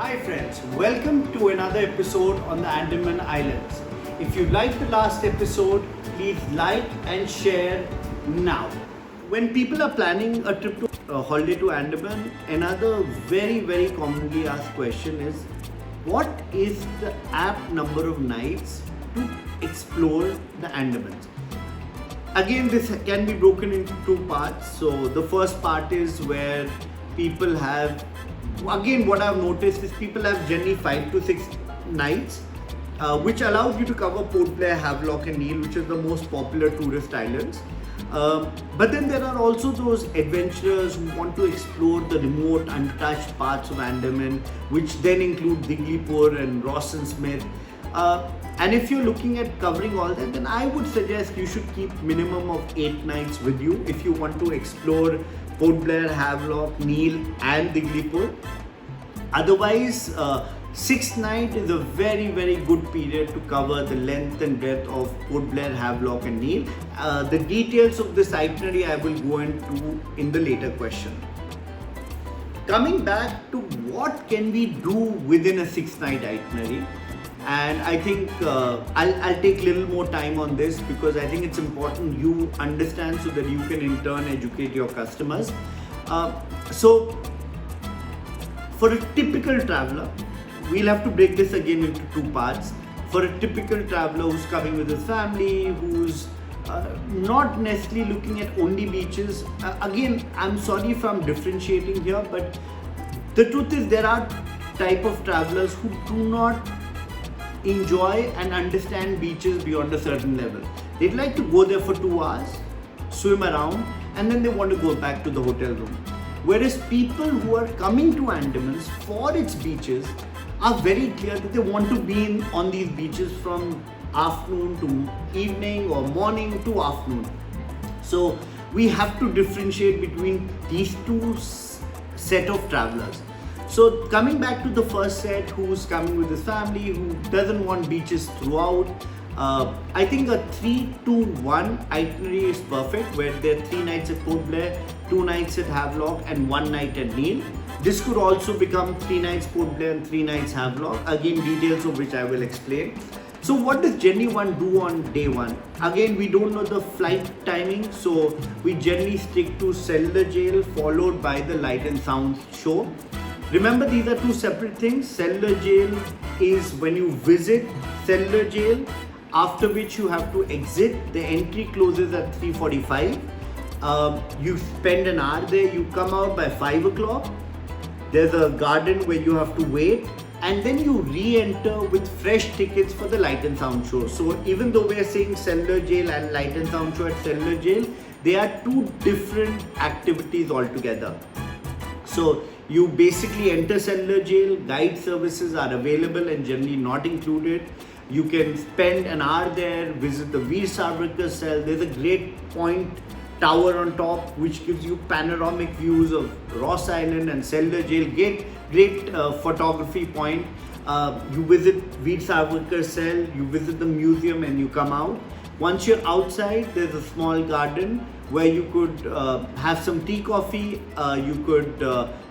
Hi friends, welcome to another episode on the Andaman Islands. If you liked the last episode, please like and share now. When people are planning a trip to a holiday to Andaman, another very commonly asked question is what is the apt number of nights to explore the Andamans? Again, this can be broken into two parts. So the first part is where people have, again, what I've noticed is people have generally 5 to 6 nights, which allows you to cover Port Blair, Havelock and Neil, which is the most popular tourist islands. But then there are also those adventurers who want to explore the remote, untouched parts of Andaman, which then include Diglipur and Ross and Smith. And if you're looking at covering all that, then I would suggest you should keep minimum of 8 nights with you if you want to explore Port Blair, Havelock, Neil and Diglipur. Otherwise, 6 nights is a very good period to cover the length and breadth of Port Blair, Havelock and Neil. The details of this itinerary I will go into in the later question. Coming back to what can we do within a 6-night itinerary, and I think I'll take a little more time on this because I think it's important you understand so that you can in turn educate your customers. So for a typical traveler, we'll have to break this again into two parts. For a typical traveler who's coming with his family, who's not necessarily looking at only beaches, again, I'm sorry if I'm differentiating here, but the truth is there are type of travelers who do not enjoy and understand beaches beyond a certain level. They'd like to go there for 2 hours, swim around, and then they want to go back to the hotel room. Whereas people who are coming to Andamans for its beaches are very clear that they want to be on these beaches from afternoon to evening or morning to afternoon. So we have to differentiate between these two set of travelers. So coming back to the first set, who's coming with his family, who doesn't want beaches throughout, I think a 3-2-1 itinerary is perfect, where there are 3 nights at Port Blair, 2 nights at Havelock and 1 night at Neil. This could also become 3 nights Port Blair and 3 nights Havelock, again details of which I will explain. So what does generally one do on day 1? Again, we don't know the flight timing, so we generally stick to Cellular Jail followed by the Light and Sound show. Remember, these are two separate things. Cellular Jail is when you visit Cellular Jail, after which you have to exit. The entry closes at 3:45. You spend an hour there, you come out by 5 o'clock. There's a garden where you have to wait, and then you re-enter with fresh tickets for the Light and Sound show. So even though we're saying Cellular Jail and Light and Sound show at Cellular Jail, they are two different activities altogether. So you basically enter Cellular Jail, guide services are available and generally not included. You can spend an hour there, visit the Veer Savarkar cell. There's a great point tower on top which gives you panoramic views of Ross Island and Cellular Jail. Great photography point. You visit Veer Savarkar cell, you visit the museum and you come out. Once you're outside, there's a small garden where you could have some tea, coffee, you could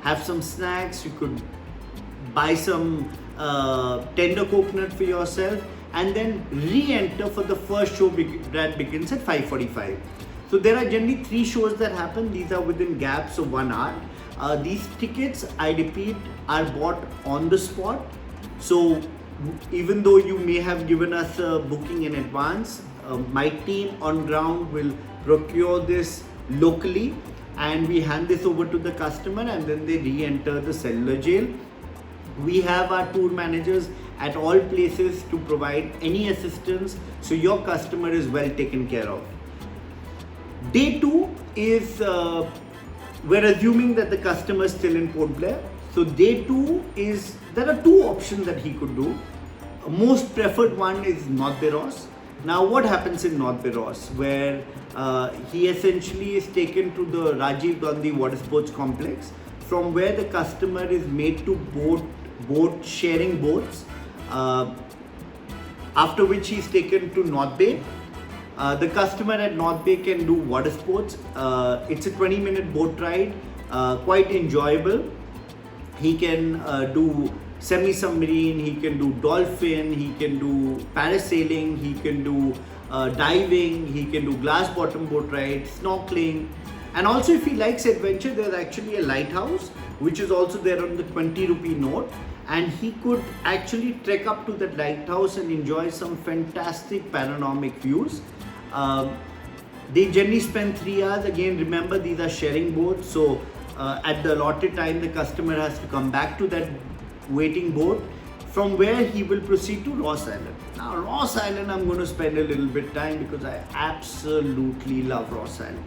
have some snacks, you could buy some tender coconut for yourself, and then re-enter for the first show that begins at 5:45. So there are generally 3 shows that happen. These are within gaps of 1 hour. These tickets, I repeat, are bought on the spot. So even though you may have given us a booking in advance, my team on ground will procure this locally and we hand this over to the customer and then they re-enter the Cellular Jail. We have our tour managers at all places to provide any assistance so your customer is well taken care of. Day 2 is, we're assuming that the customer is still in Port Blair. So day 2 is, there are 2 options that he could do. Most preferred one is North Bay Ross. Now what happens in North Bay Ross, where he essentially is taken to the Rajiv Gandhi Water Sports Complex, from where the customer is made to boat sharing boats, after which he is taken to North Bay. The customer at North Bay can do water sports. It's a 20-minute boat ride, quite enjoyable. He can do semi-submarine, he can do dolphin, he can do parasailing, he can do diving, he can do glass bottom boat ride, snorkeling. And also if he likes adventure, there's actually a lighthouse which is also there on the 20 rupee note, and he could actually trek up to that lighthouse and enjoy some fantastic panoramic views. They generally spend 3 hours. Again, remember, these are sharing boats, so at the allotted time the customer has to come back to that waiting boat, from where he will proceed to Ross Island. Now Ross Island, I'm going to spend a little bit time because I absolutely love Ross Island.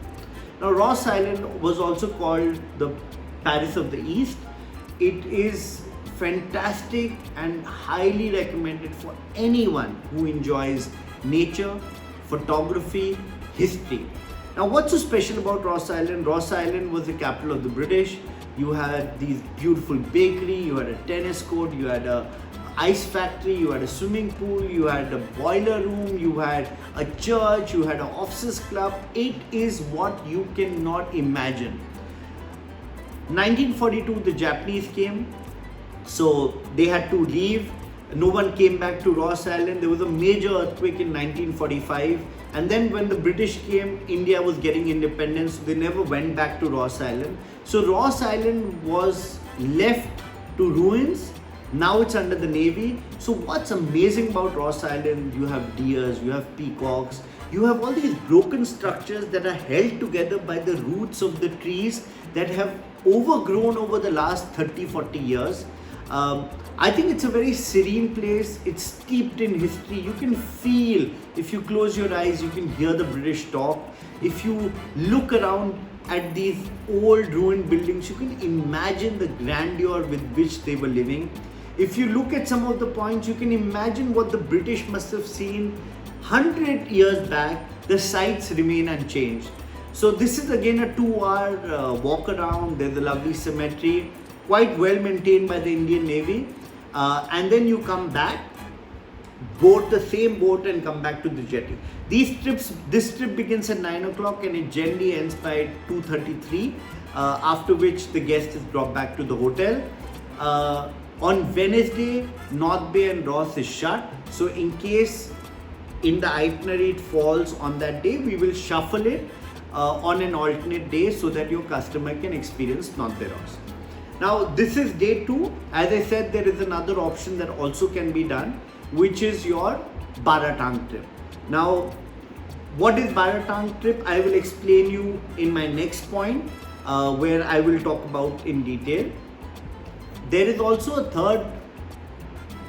Now Ross Island was also called the Paris of the East. It is fantastic and highly recommended for anyone who enjoys nature, photography, history. Now what's so special about Ross Island? Ross Island was the capital of the British. You had these beautiful bakery, you had a tennis court, you had a ice factory, you had a swimming pool, you had a boiler room, you had a church, you had an officers club. It is what you cannot imagine. 1942 the Japanese came, so they had to leave. No one came back to Ross Island. There was a major earthquake in 1945, and then when the British came, India was getting independence, so they never went back to Ross Island. So Ross Island was left to ruins. Now it's under the Navy. So what's amazing about Ross Island, you have deers, you have peacocks, you have all these broken structures that are held together by the roots of the trees that have overgrown over the last 30-40 years. I think it's a very serene place. It's steeped in history. You can feel, if you close your eyes, you can hear the British talk. If you look around at these old ruined buildings, you can imagine the grandeur with which they were living. If you look at some of the points, you can imagine what the British must have seen 100 years back. The sites remain unchanged. So this is again a 2-hour walk around. There's a lovely cemetery, quite well maintained by the Indian Navy. And then you come back, board the same boat and come back to the jetty. This trip begins at 9 o'clock and it generally ends by 2:33, after which the guest is brought back to the hotel. On Wednesday, North Bay and Ross is shut. So in case in the itinerary it falls on that day, we will shuffle it on an alternate day so that your customer can experience North Bay Ross. Now this is day 2. As I said, there is another option that also can be done, which is your Baratang trip. Now what is Baratang trip? I will explain you in my next point, where I will talk about in detail. There is also a third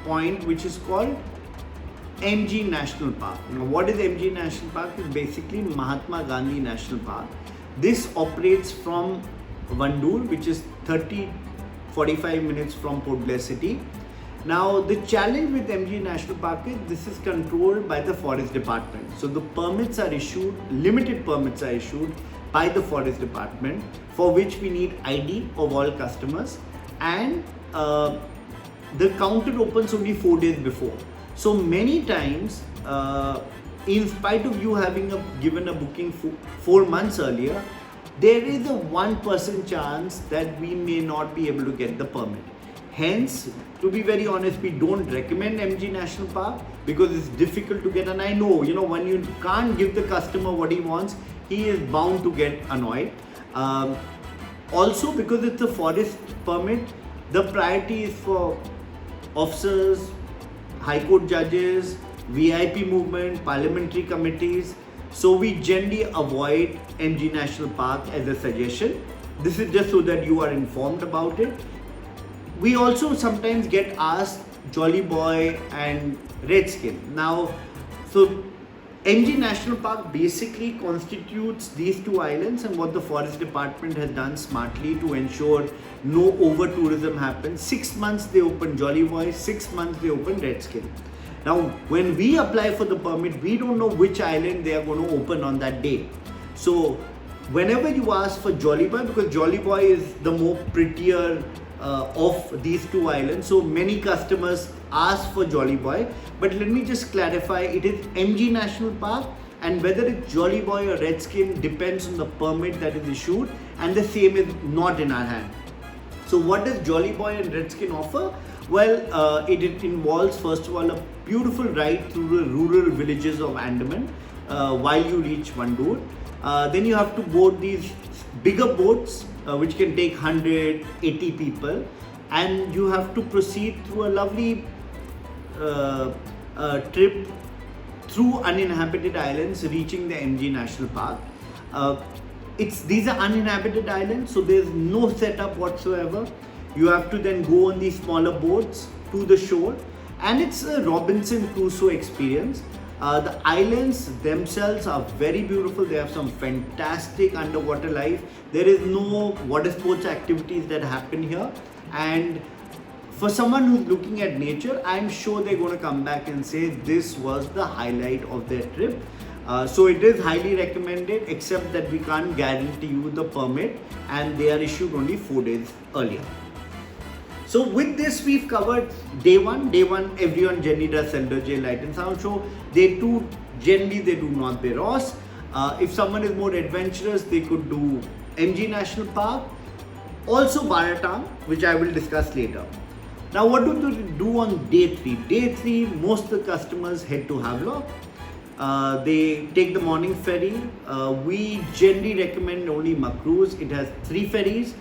point which is called MG National Park. Now what is MG National Park? It's basically Mahatma Gandhi National Park. This operates from Vandoor, which is 30-45 minutes from Port Blair City. Now the challenge with MG National Park is this is controlled by the Forest Department. So the permits are issued, limited permits are issued by the Forest Department, for which we need ID of all customers, and the counter opens only 4 days before. So many times, in spite of you having given a booking 4 months earlier, there is a 1% chance that we may not be able to get the permit. Hence, to be very honest, we don't recommend MG National Park because it's difficult to get. And I know, when you can't give the customer what he wants, he is bound to get annoyed. Also, because it's a forest permit, the priority is for officers, High Court judges, VIP movement, parliamentary committees. So we generally avoid MG National Park as a suggestion. This is just so that you are informed about it. We also sometimes get asked Jolly Boy and Redskin. Now, so MG National Park basically constitutes these 2 islands, and what the Forest Department has done smartly to ensure no over tourism happens. 6 months they open Jolly Boy, 6 months they open Redskin. Now when we apply for the permit, we don't know which island they are going to open on that day. So whenever you ask for Jolly Boy, because Jolly Boy is the more prettier of these 2 islands, so many customers ask for Jolly Boy. But let me just clarify, it is MG National Park, and whether it's Jolly Boy or Redskin depends on the permit that is issued, and the same is not in our hand. So what does Jolly Boy and Redskin offer? Well, it involves first of all a beautiful ride through the rural villages of Andaman while you reach Vandoor. Then you have to board these bigger boats which can take 180 people, and you have to proceed through a lovely trip through uninhabited islands, reaching the MG National Park. These are uninhabited islands, so there's no setup whatsoever. You have to then go on these smaller boats to the shore, and it's a Robinson Crusoe experience. The islands themselves are very beautiful. They have some fantastic underwater life. There is no water sports activities that happen here, and for someone who's looking at nature, I'm sure they're going to come back and say this was the highlight of their trip. So it is highly recommended, except that we can't guarantee you the permit, and they are issued only 4 days earlier. So with this, we've covered day one. Day one, everyone generally does Seldoje Light and Sound Show. Day two, generally they do North Bay Ross. If someone is more adventurous, they could do MG National Park. Also Baratang, which I will discuss later. Now what do they do on day three? Day three, most of the customers head to Havelock. They take the morning ferry. We generally recommend only Macruz. It has 3 ferries.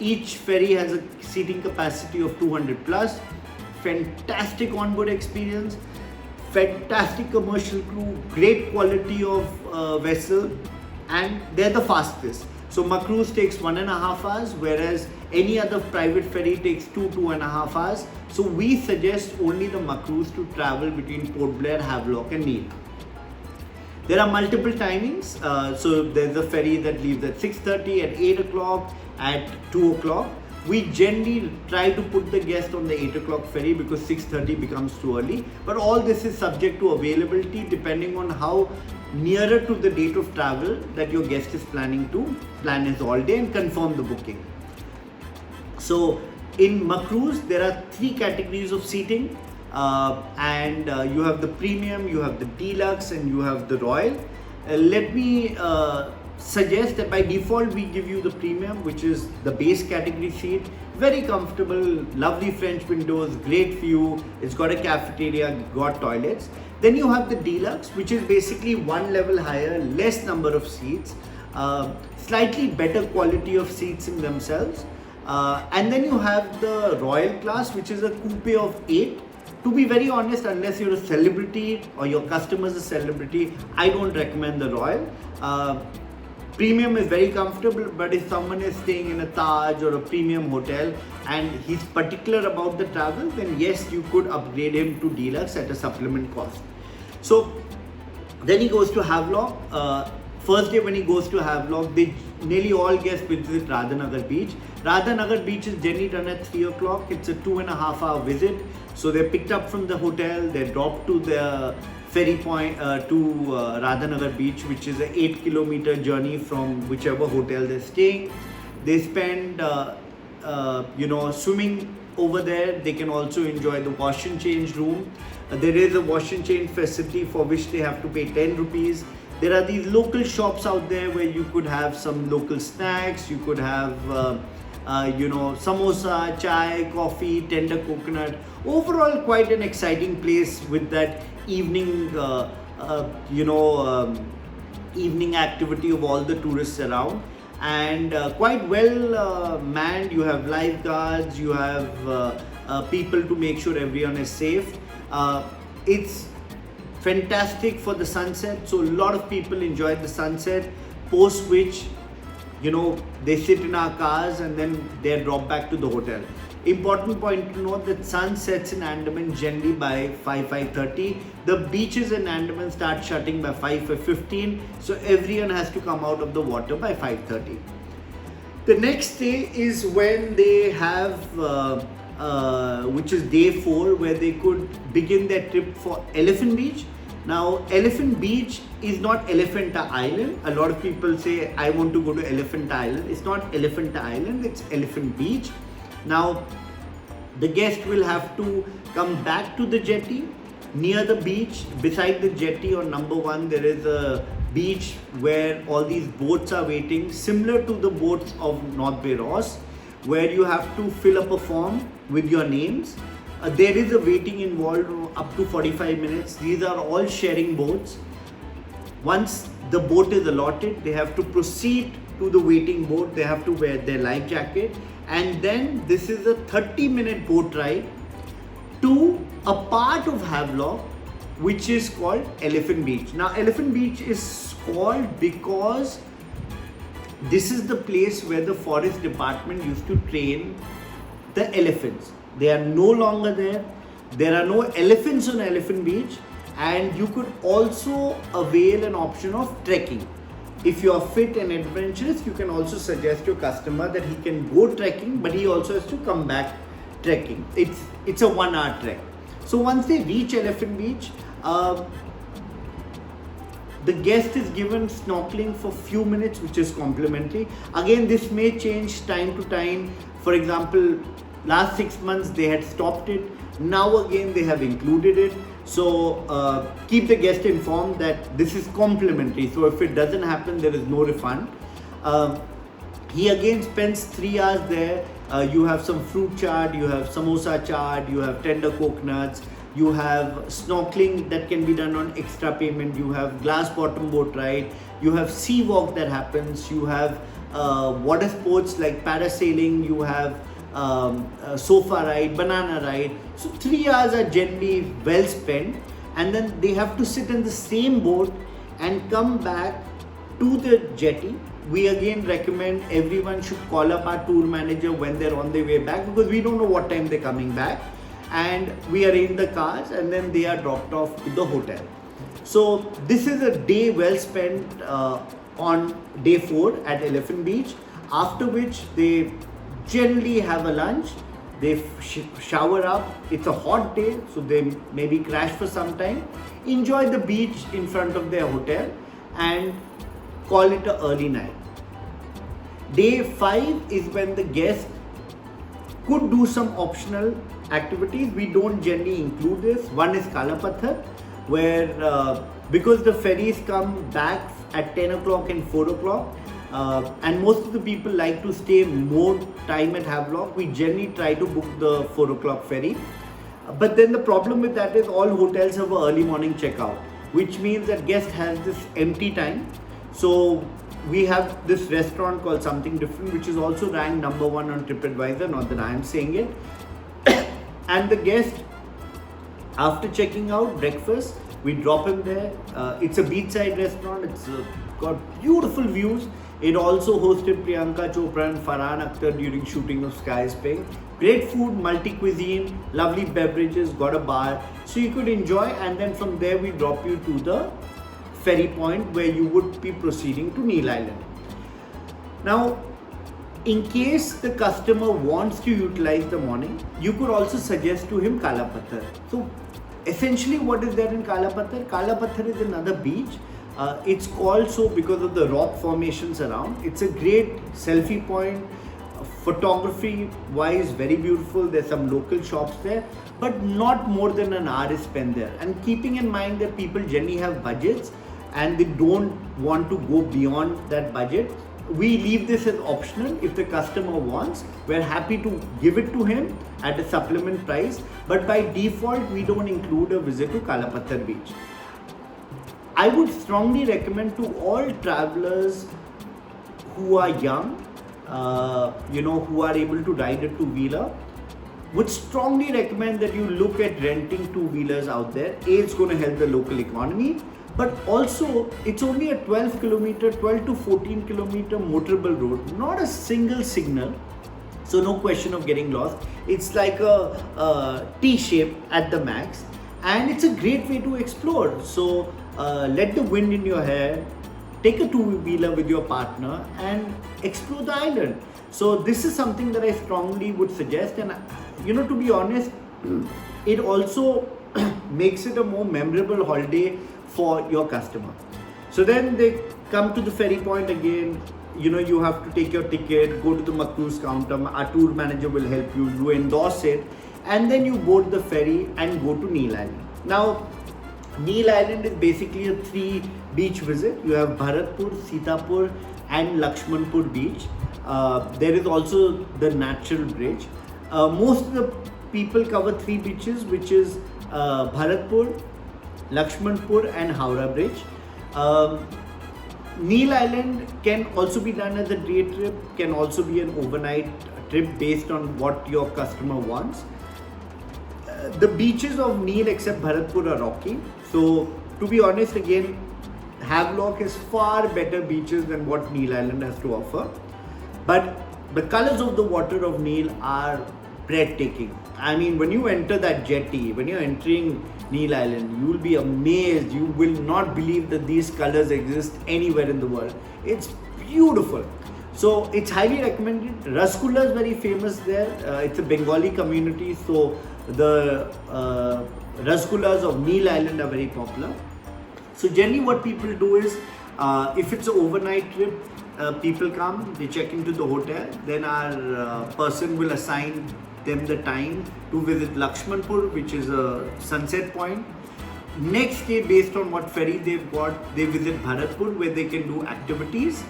Each ferry has a seating capacity of 200 plus. Fantastic onboard experience, fantastic commercial crew, great quality of vessel, and they're the fastest. So Macruz takes 1.5 hours, whereas any other private ferry takes 2.5 hours. So we suggest only the Macruz to travel between Port Blair, Havelock and Neil. There are multiple timings. So there's a ferry that leaves at 6:30, at 8 o'clock, at 2 o'clock. We generally try to put the guest on the 8 o'clock ferry because 6:30 becomes too early. But all this is subject to availability depending on how nearer to the date of travel that your guest is planning to plan his all day and confirm the booking. So in Macruz, there are 3 categories of seating. And you have the premium, you have the deluxe, and you have the royal. Let me suggest that by default we give you the premium, which is the base category seat. Very comfortable, lovely French windows, great view. It's got a cafeteria, got toilets. Then you have the deluxe, which is basically 1 level higher, less number of seats, slightly better quality of seats in themselves. And then you have the royal class, which is a coupe of 8. To be very honest, unless you're a celebrity or your customer's a celebrity, I don't recommend the royal. Premium is very comfortable, but if someone is staying in a Taj or a premium hotel and he's particular about the travel, then yes, you could upgrade him to deluxe at a supplement cost. So then he goes to Havelock. First day when he goes to Havelock, nearly all guests visit Radhanagar Beach. Radhanagar Beach is generally done at 3 o'clock. It's a 2.5 hour visit. So they're picked up from the hotel, they're dropped to the ferry point to Radhanagar Beach, which is an 8-kilometer journey from whichever hotel they're staying. They spend, swimming over there. They can also enjoy the wash and change room. There is a wash and change facility for which they have to pay 10 rupees. There are these local shops out there where you could have some local snacks. You could have, samosa, chai, coffee, tender coconut. Overall, quite an exciting place with that evening, evening activity of all the tourists around. And quite well manned. You have lifeguards, you have people to make sure everyone is safe. It's fantastic for the sunset. So a lot of people enjoy the sunset, post which, they sit in our cars and then they're dropped back to the hotel. Important point to note that sun sets in Andaman generally by 5:30. The beaches in Andaman start shutting by 5:15. So everyone has to come out of the water by 5:30. The next day is when they have, which is day 4, where they could begin their trip for Elephant Beach. Now, Elephant Beach is not Elephanta Island. A lot of people say, I want to go to Elephant Island. It's not Elephant Island, it's Elephant Beach. Now, the guest will have to come back to the jetty. Near the beach, beside the jetty on number 1, there is a beach where all these boats are waiting, similar to the boats of North Bay Ross, where you have to fill up a form with your names. There is a waiting involved up to 45 minutes. These are all sharing boats. Once the boat is allotted, they have to proceed to the waiting boat. They have to wear their life jacket, and then this is a 30-minute boat ride to a part of Havelock which is called Elephant Beach. Now Elephant Beach is called because this is the place where the forest department used to train the elephants. They are no longer there. There are no elephants on Elephant Beach, and you could also avail an option of trekking. If you are fit and adventurous, you can also suggest your customer that he can go trekking, but he also has to come back trekking. It's a 1-hour trek. So once they reach Elephant Beach, the guest is given snorkeling for few minutes, which is complimentary. Again, this may change time to time. For example, last 6 months they had stopped it. Now again they have included it. So keep the guest informed that this is complimentary. So if it doesn't happen, there is no refund. He again spends 3 hours there. You have some fruit chaat, you have samosa chaat, you have tender coconuts, you have snorkeling that can be done on extra payment, you have glass bottom boat ride, you have sea walk that happens, you have water sports like parasailing, you have sofa ride, banana ride. So 3 hours are generally well spent, and then they have to sit in the same boat and come back to the jetty. We again recommend everyone should call up our tour manager when they're on their way back, because we don't know what time they're coming back, and we arrange the cars and then they are dropped off to the hotel. So this is a day well spent on day 4 at Elephant Beach, after which they generally have a lunch, they shower up. It's a hot day, so they maybe crash for some time, enjoy the beach in front of their hotel, and call it an early night. Day 5 is when the guest could do some optional activities. We don't generally include this. One is Kala Pathar, where because the ferries come back at 10 o'clock and 4 o'clock, and most of the people like to stay more time at Havelock, we generally try to book the 4 o'clock ferry. But then the problem with that is all hotels have an early morning checkout, which means that guest has this empty time. So we have this restaurant called Something Different, which is also ranked number 1 on TripAdvisor, not that I am saying it. And the guest, after checking out breakfast, we drop him there. It's a beachside restaurant. It's got beautiful views. It also hosted Priyanka Chopra and Farhan Akhtar during shooting of Sky is Pink. Great food, multi-cuisine, lovely beverages, got a bar. So you could enjoy, and then from there we drop you to the ferry point where you would be proceeding to Neil Island. Now, in case the customer wants to utilize the morning, you could also suggest to him Kala Pathar. So essentially what is there in Kala Pathar? Kala Pathar is another beach. It's called so because of the rock formations around. It's a great selfie point. Photography wise, very beautiful. There's some local shops there, but not more than an hour is spent there. And keeping in mind that people generally have budgets and they don't want to go beyond that budget, we leave this as optional. If the customer wants, we're happy to give it to him at a supplement price, but by default we don't include a visit to Kala Pathar beach. I would strongly recommend to all travelers who are young, who are able to ride a two-wheeler, would strongly recommend that you look at renting two-wheelers out there. It's going to help the local economy, but also it's only a 12 to 14 kilometer motorable road, not a single signal, so no question of getting lost. It's like a T-shape at the max, and it's a great way to explore. So let the wind in your hair, take a two-wheeler with your partner and explore the island. So this is something that I strongly would suggest, and to be honest, it also makes it a more memorable holiday for your customer. So then they come to the ferry point again. You have to take your ticket, go to the Macruz counter. Our tour manager will help you. You endorse it, and then you board the ferry and go to Neil Island. Now, Neil Island is basically a 3 beach visit. You have Bharatpur, Sitapur and Lakshmanpur beach. There is also the natural bridge. Most of the people cover 3 beaches, which is Bharatpur, Lakshmanpur and Howrah Bridge. Neil Island can also be done as a day trip, can also be an overnight trip based on what your customer wants. The beaches of Neil except Bharatpur are rocky. So to be honest, again, Havelock has far better beaches than what Neil Island has to offer. But the colors of the water of Neil are breathtaking. I mean, when you enter that jetty, when you're entering Neil Island, you will be amazed. You will not believe that these colors exist anywhere in the world. It's beautiful. So it's highly recommended. Rasgulla is very famous there. It's a Bengali community, so the Rasgullas of Neil Island are very popular. So generally what people do is, if it's an overnight trip, people come, they check into the hotel, then our person will assign them the time to visit Lakshmanpur, which is a sunset point. Next day, based on what ferry they've got, they visit Bharatpur, where they can do activities.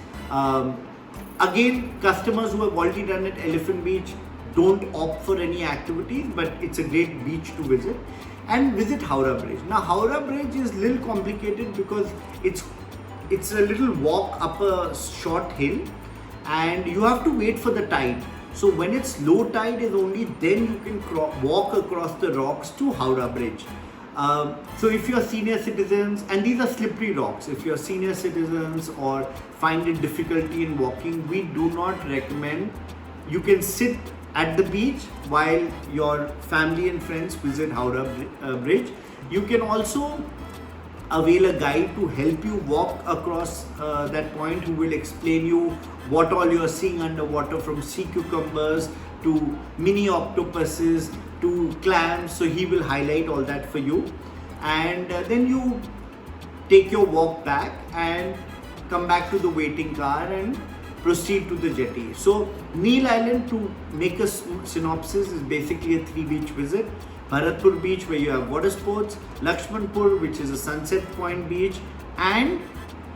Again, customers who have already done at Elephant Beach don't opt for any activities, but it's a great beach to visit. And visit Howrah Bridge. Now Howrah Bridge is a little complicated because it's a little walk up a short hill and you have to wait for the tide. So when it's low tide is only then you can walk across the rocks to Howrah Bridge. So if you're senior citizens, and these are slippery rocks, if you're senior citizens or find it difficulty in walking, we do not recommend. You can sit at the beach while your family and friends visit Howrah Bridge. You can also avail a guide to help you walk across that point, who will explain you what all you are seeing underwater, from sea cucumbers to mini octopuses to clams. So he will highlight all that for you, and then you take your walk back and come back to the waiting car and proceed to the jetty. So Neil Island, to make a synopsis, is basically a 3-beach visit. Bharatpur beach, where you have water sports, Lakshmanpur, which is a sunset point beach, and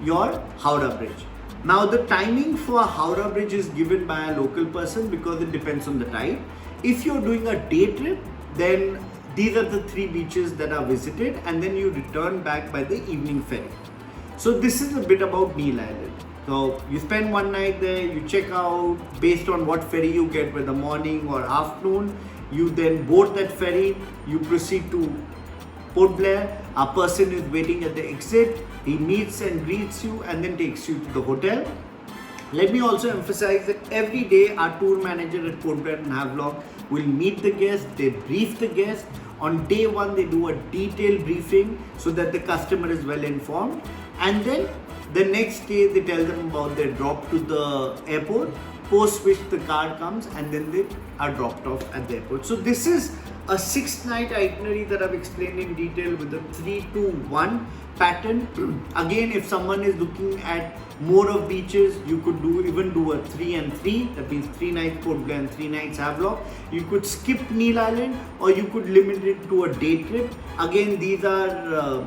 your Howrah Bridge. Now the timing for Howrah Bridge is given by a local person because it depends on the tide. If you're doing a day trip, then these are the 3 beaches that are visited, and then you return back by the evening ferry. So this is a bit about Neil Island. So you spend one night there, you check out based on what ferry you get, whether morning or afternoon. You then board that ferry, you proceed to Port Blair. Our person is waiting at the exit. He meets and greets you and then takes you to the hotel. Let me also emphasize that every day our tour manager at Port Blair and Havelock will meet the guest, they brief the guest. On day 1, they do a detailed briefing so that the customer is well informed. And then the next day they tell them about their drop to the airport, post which the car comes and then they are dropped off at the airport. So this is a 6-night itinerary that I've explained in detail with a 3-2-1 pattern. Again, if someone is looking at more of beaches, you could even do a 3 and 3. That means 3 nights Port Blair and 3 nights Havelock. You could skip Neil Island, or you could limit it to a day trip. Again, these are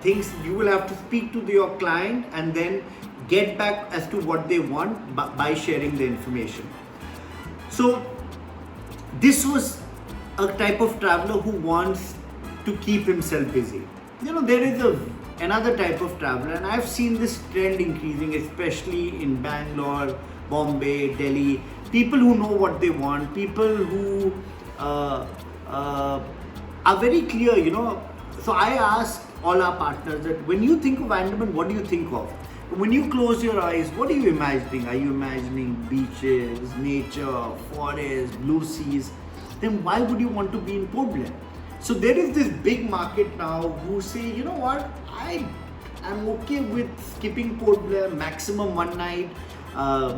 things you will have to speak to your client and then get back as to what they want by sharing the information. So this was a type of traveler who wants to keep himself busy. There is another type of traveler, and I've seen this trend increasing, especially in Bangalore, Bombay, Delhi. People who know what they want, people who are very clear, So I ask all our partners that when you think of Andaman, what do you think of? When you close your eyes, what are you imagining? Are you imagining beaches, nature, forests, blue seas? Then why would you want to be in Port Blair? So there is this big market now who say, you know what, I'm okay with skipping Port Blair, maximum 1 night,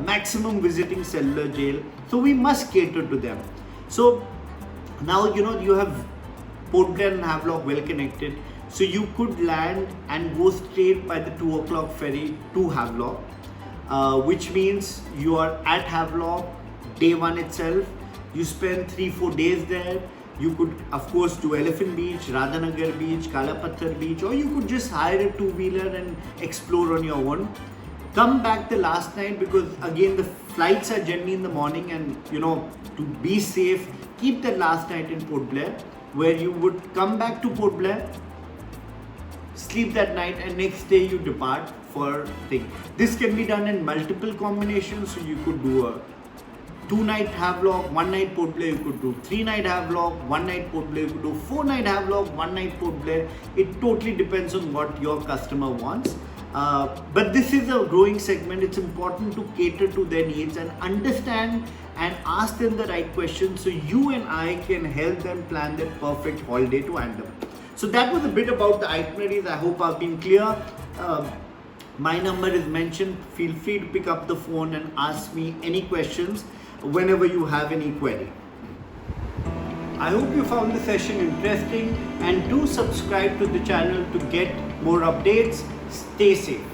maximum visiting Cellular Jail. So we must cater to them. So now, you have Port Blair and Havelock well connected. So you could land and go straight by the 2 o'clock ferry to Havelock, which means you are at Havelock day 1 itself. You spend 3-4 days there. You could, of course, do Elephant Beach, Radhanagar Beach, Kala Patthar Beach, or you could just hire a 2-wheeler and explore on your own. come back the last night, because again the flights are generally in the morning, and to be safe, keep the last night in Port Blair, where you would come back to Port Blair, sleep that night, and next day you depart for thing. This can be done in multiple combinations, so you could do a 2-night Havelock, 1-night Port Blair, you could do 3-night Havelock, 1-night Port Blair, you could do 4-night Havelock, 1-night Port Blair. It totally depends on what your customer wants. But this is a growing segment. It's important to cater to their needs and understand and ask them the right questions, so you and I can help them plan their perfect holiday to Andaman. So that was a bit about the itineraries. I hope I've been clear. My number is mentioned. Feel free to pick up the phone and ask me any questions whenever you have any query. I hope you found the session interesting, and do subscribe to the channel to get more updates. Stay safe.